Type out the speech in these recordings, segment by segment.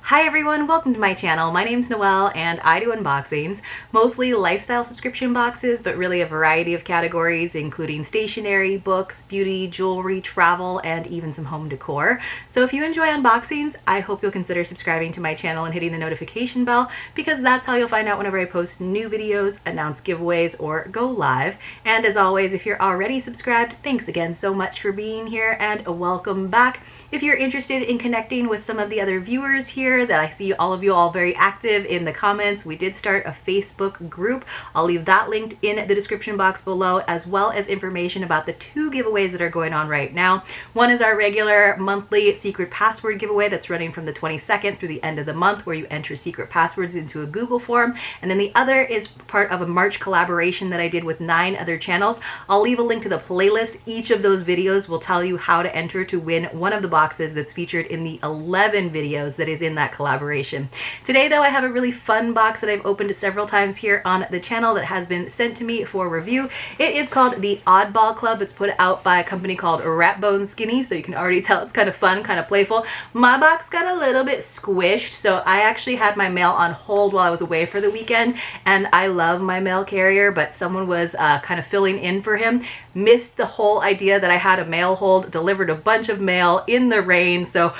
Hi everyone, welcome to my channel. My name's Noelle and I do unboxings, mostly lifestyle subscription boxes, but really a variety of categories, including stationery, books, beauty, jewelry, travel, and even some home decor. So if you enjoy unboxings, I hope you'll consider subscribing to my channel and hitting the notification bell, because that's how you'll find out whenever I post new videos, announce giveaways, or go live. And as always, if you're already subscribed, thanks again so much for being here and welcome back. If you're interested in connecting with some of the other viewers here, that I see all of you all very active in the comments, we did start a Facebook group. I'll leave that linked in the description box below, as well as information about the two giveaways that are going on right now. One is our regular monthly secret password giveaway that's running from the 22nd through the end of the month, where you enter secret passwords into a Google form. And then the other is part of a March collaboration that I did with 9 other channels. I'll leave a link to the playlist. Each of those videos will tell you how to enter to win one of the boxes that's featured in the 11 videos that is in that collaboration. Today though, I have a really fun box that I've opened several times here on the channel that has been sent to me for review. It is called the Oddball Club. It's put out by a company called ratboneskinny, so you can already tell it's kind of fun, kind of playful. My box got a little bit squished, so I actually had my mail on hold while I was away for the weekend, and I love my mail carrier, but someone was kind of filling in for him, missed the whole idea that I had a mail hold, delivered a bunch of mail in the rain, so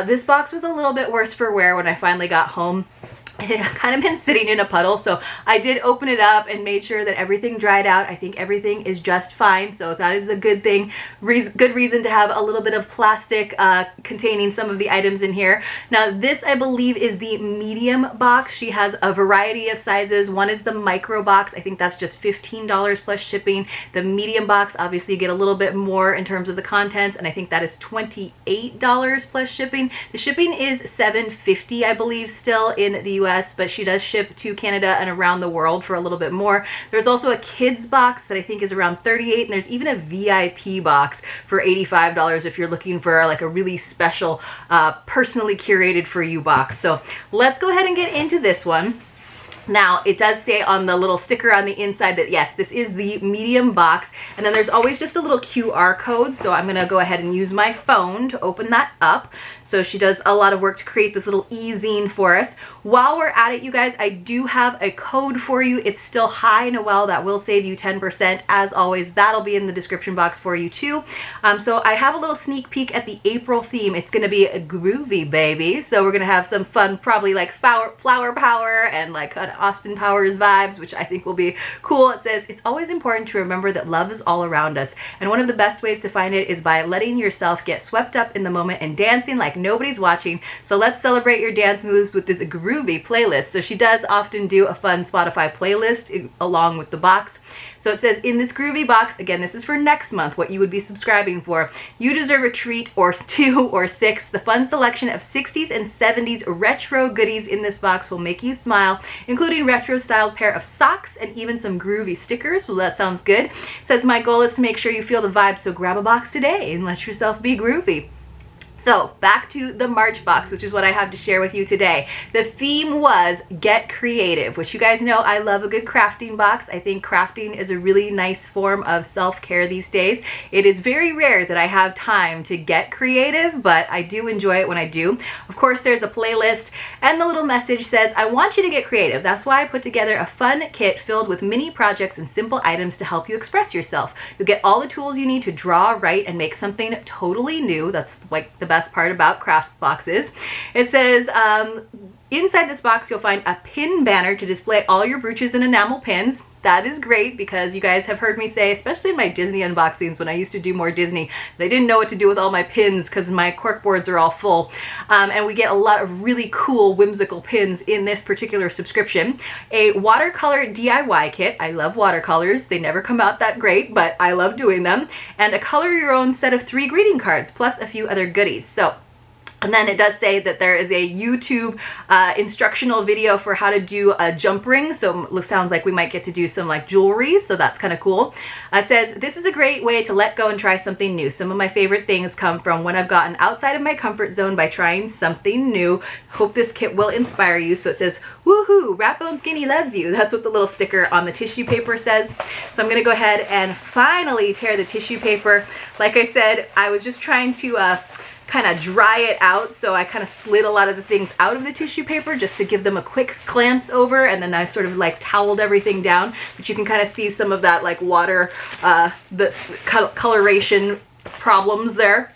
this box was a little bit worse for wear when I finally got home. It had kind of been sitting in a puddle, so I did open it up and made sure that everything dried out. I think everything is just fine, so that is a good thing. Good reason to have a little bit of plastic containing some of the items in here. Now this, I believe, is the medium box. She has a variety of sizes. One is the micro box. I think that's just $15 plus shipping. The medium box, obviously you get a little bit more in terms of the contents, and I think that is $28 plus shipping. The shipping is $7.50, I believe, still in the US, but she does ship to Canada and around the world for a little bit more. There's also a kids box that I think is around $38, and there's even a VIP box for $85 if you're looking for like a really special, personally curated for you box. So let's go ahead and get into this one. Now, it does say on the little sticker on the inside that yes, this is the medium box, and then there's always just a little QR code, so I'm gonna go ahead and use my phone to open that up. So she does a lot of work to create this little e-zine for us. While we're at it, you guys, I do have a code for you. It's still hinoël. That will save you 10%. As always, that'll be in the description box for you too. So I have a little sneak peek at the April theme. It's gonna be a groovy, baby. So we're gonna have some fun, probably like flower power and like kind of Austin Powers vibes, which I think will be cool. It says, it's always important to remember that love is all around us, and one of the best ways to find it is by letting yourself get swept up in the moment and dancing like nobody's watching. So let's celebrate your dance moves with this groovy playlist. So she does often do a fun Spotify playlist along with the box. So it says, in this groovy box, again, this is for next month, what you would be subscribing for, you deserve a treat, or 2 or 6. The fun selection of 60s and 70s retro goodies in this box will make you smile, including retro styled pair of socks and even some groovy stickers. Well, that sounds good. It says, my goal is to make sure you feel the vibe, so grab a box today and let yourself be groovy. So back to the March box, which is what I have to share with you today. The theme was Get Creative, which you guys know I love a good crafting box. I think crafting is a really nice form of self-care these days. It is very rare that I have time to get creative, but I do enjoy it when I do. Of course, there's a playlist, and the little message says, I want you to get creative. That's why I put together a fun kit filled with mini projects and simple items to help you express yourself. You'll get all the tools you need to draw, write, and make something totally new. That's like the best part about craft boxes. It says, inside this box you'll find a pin banner to display all your brooches and enamel pins. That is great, because you guys have heard me say, especially in my Disney unboxings when I used to do more Disney, that I didn't know what to do with all my pins because my cork boards are all full. And we get a lot of really cool whimsical pins in this particular subscription. A watercolor DIY kit. I love watercolors. They never come out that great, but I love doing them. And a color your own set of 3 greeting cards, plus a few other goodies. So, and then it does say that there is a YouTube instructional video for how to do a jump ring. So it sounds like we might get to do some like jewelry. So that's kind of cool. It says, this is a great way to let go and try something new. Some of my favorite things come from when I've gotten outside of my comfort zone by trying something new. Hope this kit will inspire you. So it says, woohoo, ratboneskinny loves you. That's what the little sticker on the tissue paper says. So I'm going to go ahead and finally tear the tissue paper. Like I said, I was just trying to kind of dry it out. So I kind of slid a lot of the things out of the tissue paper just to give them a quick glance over, and then I sort of like toweled everything down. But you can kind of see some of that like water, the coloration problems there.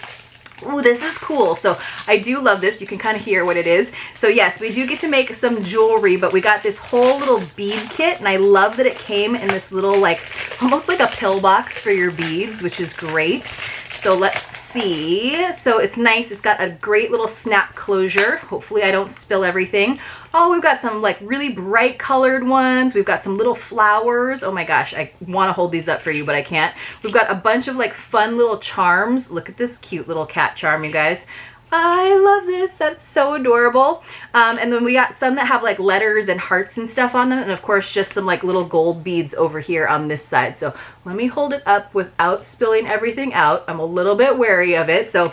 Ooh, this is cool. So I do love this. You can kind of hear what it is. So yes, we do get to make some jewelry, but we got this whole little bead kit, and I love that it came in this little like almost like a pill box for your beads, which is great. So let's see. So it's nice. It's got a great little snap closure. Hopefully I don't spill everything. Oh, we've got some like really bright colored ones. We've got some little flowers. Oh my gosh, I want to hold these up for you, but I can't. We've got a bunch of like fun little charms. Look at this cute little cat charm, you guys. I love this. That's so adorable. And then we got some that have like letters and hearts and stuff on them. And of course, just some like little gold beads over here on this side. So let me hold it up without spilling everything out. I'm a little bit wary of it. So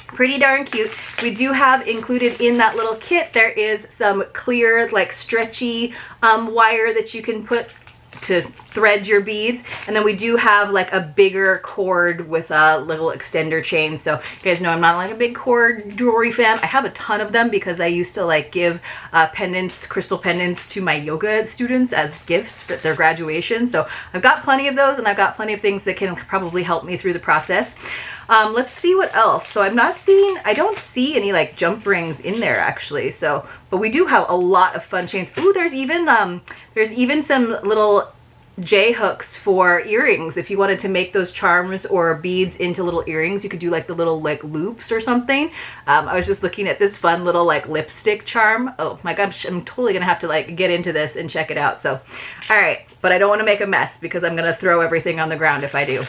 pretty darn cute. We do have included in that little kit, there is some clear, like stretchy wire that you can put to thread your beads. And then we do have like a bigger cord with a little extender chain. So you guys know I'm not like a big cord jewelry fan. I have a ton of them because I used to like give pendants, crystal pendants to my yoga students as gifts for their graduation. So I've got plenty of those, and I've got plenty of things that can probably help me through the process. Let's see what else. So I don't see any like jump rings in there actually. So, but we do have a lot of fun chains. Ooh, there's even some little J hooks for earrings. If you wanted to make those charms or beads into little earrings, you could do like the little like loops or something. I was just looking at this fun little like lipstick charm. Oh my gosh, I'm totally gonna have to like get into this and check it out. So, all right, but I don't want to make a mess because I'm gonna throw everything on the ground if I do.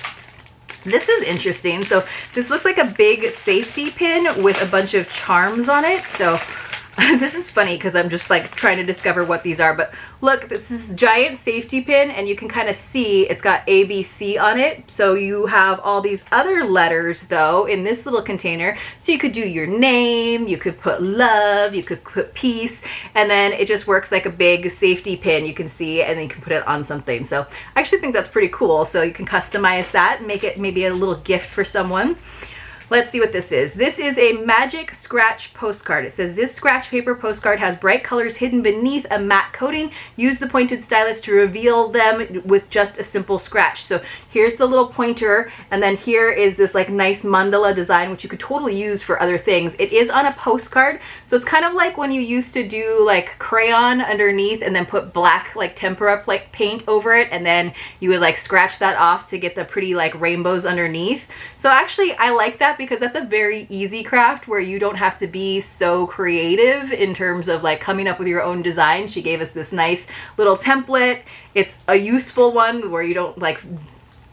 This is interesting. So this looks like a big safety pin with a bunch of charms on it. So this is funny because I'm just like trying to discover what these are, but look, this is a giant safety pin, and you can kind of see it's got ABC on it. So you have all these other letters though in this little container. So you could do your name, you could put love, you could put peace, and then it just works like a big safety pin, you can see, and then you can put it on something. So I actually think that's pretty cool. So you can customize that and make it maybe a little gift for someone. Let's see what this is. This is a magic scratch postcard. It says this scratch paper postcard has bright colors hidden beneath a matte coating. Use the pointed stylus to reveal them with just a simple scratch. So here's the little pointer, and then here is this like nice mandala design, which you could totally use for other things. It is on a postcard, so it's kind of like when you used to do like crayon underneath and then put black like tempera paint over it, and then you would like scratch that off to get the pretty like rainbows underneath. So actually I like that because that's a very easy craft where you don't have to be so creative in terms of like coming up with your own design. She gave us this nice little template. It's a useful one where you don't like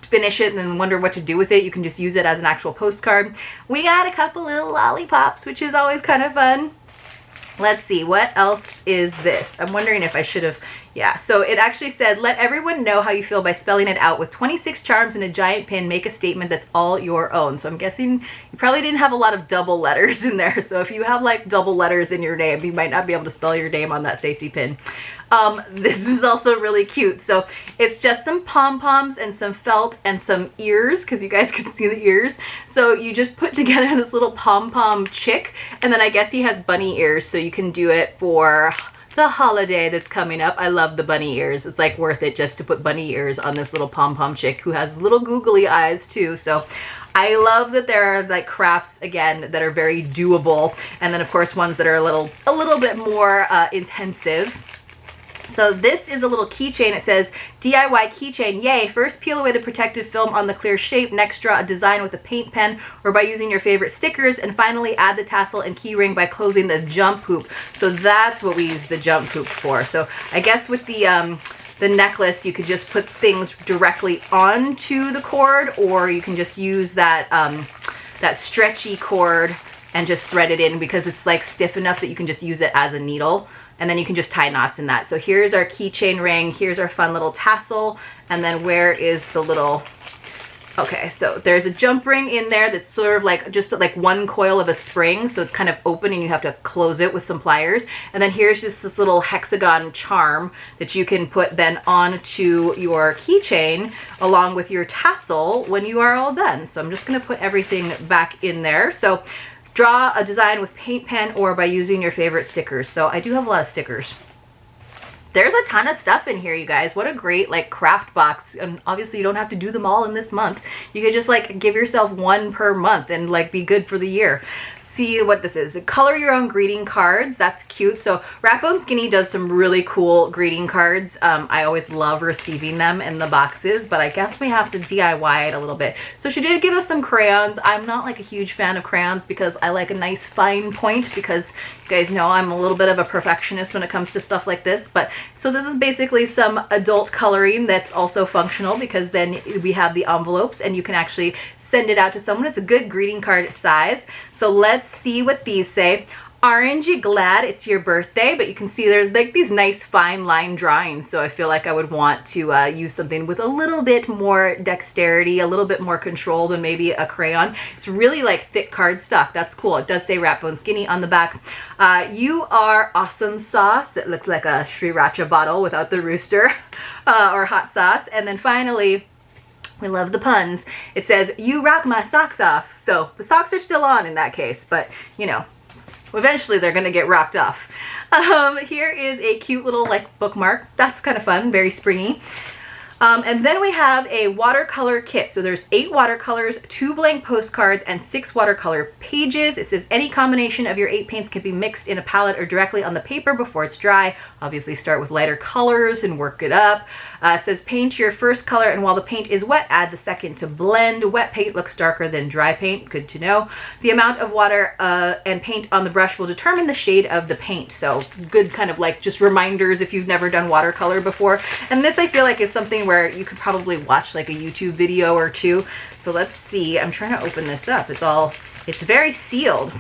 finish it and then wonder what to do with it. You can just use it as an actual postcard. We got a couple little lollipops, which is always kind of fun. Let's see, what else is this? I'm wondering if I should have, yeah. So it actually said, let everyone know how you feel by spelling it out. With 26 charms and a giant pin, make a statement that's all your own. So I'm guessing you probably didn't have a lot of double letters in there. So if you have like double letters in your name, you might not be able to spell your name on that safety pin. This is also really cute. So it's just some pom-poms and some felt and some ears, because you guys can see the ears. So you just put together this little pom-pom chick, and then I guess he has bunny ears, so you can do it for the holiday that's coming up. I love the bunny ears. It's like worth it just to put bunny ears on this little pom-pom chick who has little googly eyes too. So I love that there are like crafts again that are very doable, and then of course ones that are a little bit more intensive. So this is a little keychain. It says DIY keychain, yay. First peel away the protective film on the clear shape. Next draw a design with a paint pen or by using your favorite stickers. And finally add the tassel and key ring by closing the jump hoop. So that's what we use the jump hoop for. So I guess with the necklace, you could just put things directly onto the cord, or you can just use that, that stretchy cord and just thread it in, because it's like stiff enough that you can just use it as a needle. And then you can just tie knots in that. So here's our keychain ring. Here's our fun little tassel. And then where is the little, okay, so there's a jump ring in there that's sort of like just like one coil of a spring. So it's kind of open and you have to close it with some pliers. And then here's just this little hexagon charm that you can put then onto your keychain along with your tassel when you are all done. So I'm just gonna put everything back in there. So Draw a design with paint pen or by using your favorite stickers. So I do have a lot of stickers. There's a ton of stuff in here, you guys. What a great like craft box. And obviously you don't have to do them all in this month. You could just like give yourself one per month and like be good for the year. See what this is. Color your own greeting cards. That's cute. So ratboneskinny does some really cool greeting cards. I always love receiving them in the boxes, but I guess we have to DIY it a little bit. So she did give us some crayons. I'm not like a huge fan of crayons because I like a nice fine point, because you guys know I'm a little bit of a perfectionist when it comes to stuff like this. But so this is basically some adult coloring that's also functional, because then we have the envelopes and you can actually send it out to someone. It's a good greeting card size. So let's see what these say. Aren't you glad it's your birthday? But you can see there's like these nice fine line drawings. So I feel like I would want to use something with a little bit more dexterity, a little bit more control than maybe a crayon. It's really like thick cardstock. That's cool. It does say ratboneskinny on the back. You are awesome sauce. It looks like a sriracha bottle without the rooster or hot sauce. And then finally, we love the puns. It says, you rock my socks off. So the socks are still on in that case, but you know, eventually they're gonna get rocked off. Here is a cute little like bookmark. That's kind of fun, very springy. And then we have a watercolor kit. So there's 8 watercolors, 2 blank postcards, and 6 watercolor pages. It says any combination of your 8 paints can be mixed in a palette or directly on the paper before it's dry. Obviously start with lighter colors and work it up. It says paint your first color, and while the paint is wet, add the second to blend. Wet paint looks darker than dry paint. Good to know. The amount of water and paint on the brush will determine the shade of the paint. So good kind of like just reminders if you've never done watercolor before. And this I feel like is something where you could probably watch like a YouTube video or two. So let's see. I'm trying to open this up. It's very sealed.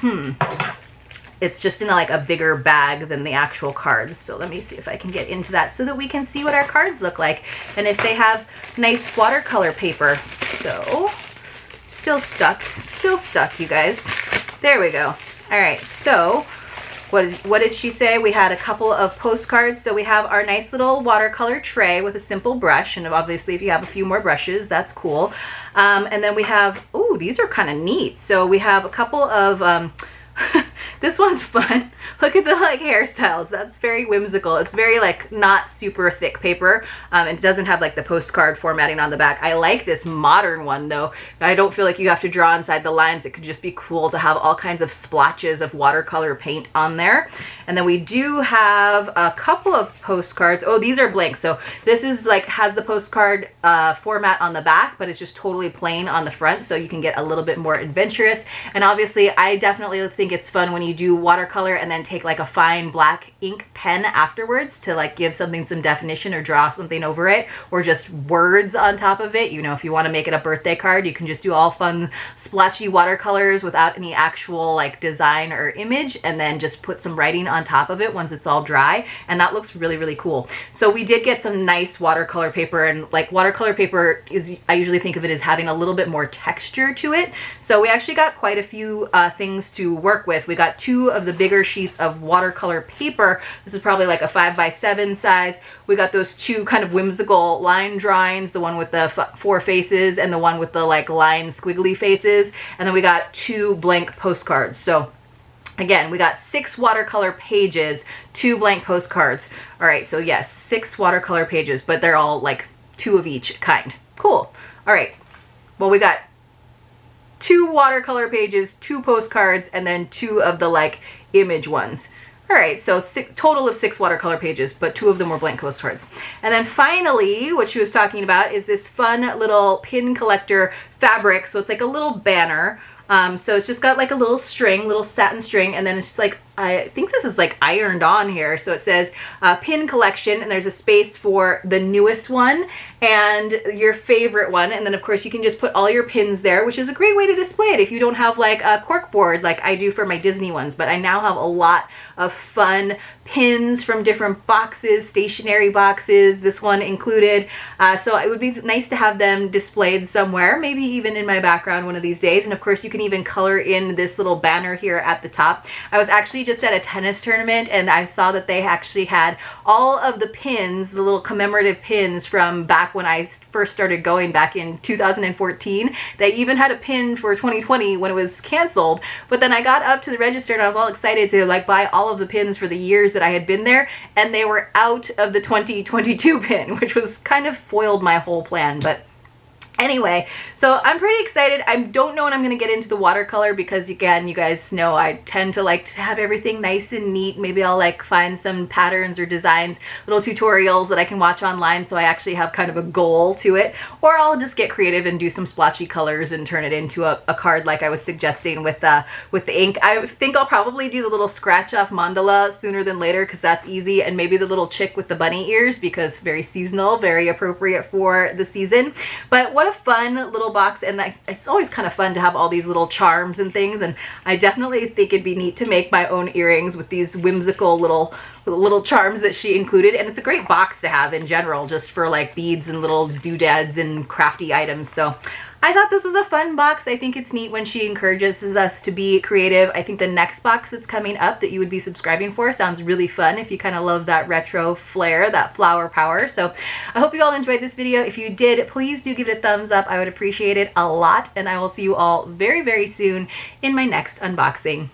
It's just in like a bigger bag than the actual cards. So let me see if I can get into that so that we can see what our cards look like and if they have nice watercolor paper. So still stuck, you guys. There we go. All right, so what did she say? We had a couple of postcards. So we have our nice little watercolor tray with a simple brush. And obviously if you have a few more brushes, that's cool. And then we have, ooh, these are kind of neat. So we have a couple of, this one's fun. Look at the like hairstyles. That's very whimsical. It's very like not super thick paper. It doesn't have like the postcard formatting on the back. I like this modern one though. I don't feel like you have to draw inside the lines. It could just be cool to have all kinds of splotches of watercolor paint on there. And then we do have a couple of postcards. Oh, these are blank. So this is like has the postcard format on the back, but it's just totally plain on the front. So you can get a little bit more adventurous. And obviously I definitely think it's fun when you do watercolor and then take like a fine black ink pen afterwards to like give something some definition or draw something over it, or just words on top of it. You know, if you want to make it a birthday card, you can just do all fun splotchy watercolors without any actual like design or image, and then just put some writing on top of it once it's all dry, and that looks really, really cool. So we did get some nice watercolor paper, and like watercolor paper is, I usually think of it as having a little bit more texture to it. So we actually got quite a few things to work with. We got 2 of the bigger sheets of watercolor paper. This is probably like a 5x7 size. We got those 2 kind of whimsical line drawings, the one with the 4 faces and the one with the like line squiggly faces. And then we got 2 blank postcards. So again, we got 6 watercolor pages, 2 blank postcards. All right, so yes, 6 watercolor pages, but they're all like 2 of each kind. Cool. All right, well, we got 2 watercolor pages, 2 postcards, and then 2 of the like image ones. All right, so total of 6 watercolor pages, but 2 of them were blank postcards. And then finally, what she was talking about is this fun little pin collector fabric. So it's like a little banner. So it's just got like a little string, little satin string, and then it's just like, I think this is like ironed on here. So it says pin collection, and there's a space for the newest one and your favorite one. And then of course you can just put all your pins there, which is a great way to display it if you don't have like a cork board like I do for my Disney ones. But I now have a lot of fun pins from different boxes, stationery boxes, this one included. So it would be nice to have them displayed somewhere, maybe even in my background one of these days. And of course you can even color in this little banner here at the top. I was actually just just at a tennis tournament and I saw that they actually had all of the pins, the little commemorative pins from back when I first started going back in 2014. They even had a pin for 2020 when it was canceled. But then I got up to the register and I was all excited to like buy all of the pins for the years that I had been there, and they were out of the 2022 pin, which was kind of foiled my whole plan. But anyway, so I'm pretty excited. I don't know when I'm going to get into the watercolor because, again, you guys know I tend to like to have everything nice and neat. Maybe I'll like find some patterns or designs, little tutorials that I can watch online so I actually have kind of a goal to it. Or I'll just get creative and do some splotchy colors and turn it into a card like I was suggesting with the ink. I think I'll probably do the little scratch off mandala sooner than later because that's easy, and maybe the little chick with the bunny ears because very seasonal, very appropriate for the season. But what a fun little box, and it's always kind of fun to have all these little charms and things, and I definitely think it'd be neat to make my own earrings with these whimsical little charms that she included. And it's a great box to have in general just for like beads and little doodads and crafty items. So I thought this was a fun box. I think it's neat when she encourages us to be creative. I think the next box that's coming up that you would be subscribing for sounds really fun if you kind of love that retro flair, that flower power. So I hope you all enjoyed this video. If you did, please do give it a thumbs up. I would appreciate it a lot, and I will see you all very, very soon in my next unboxing.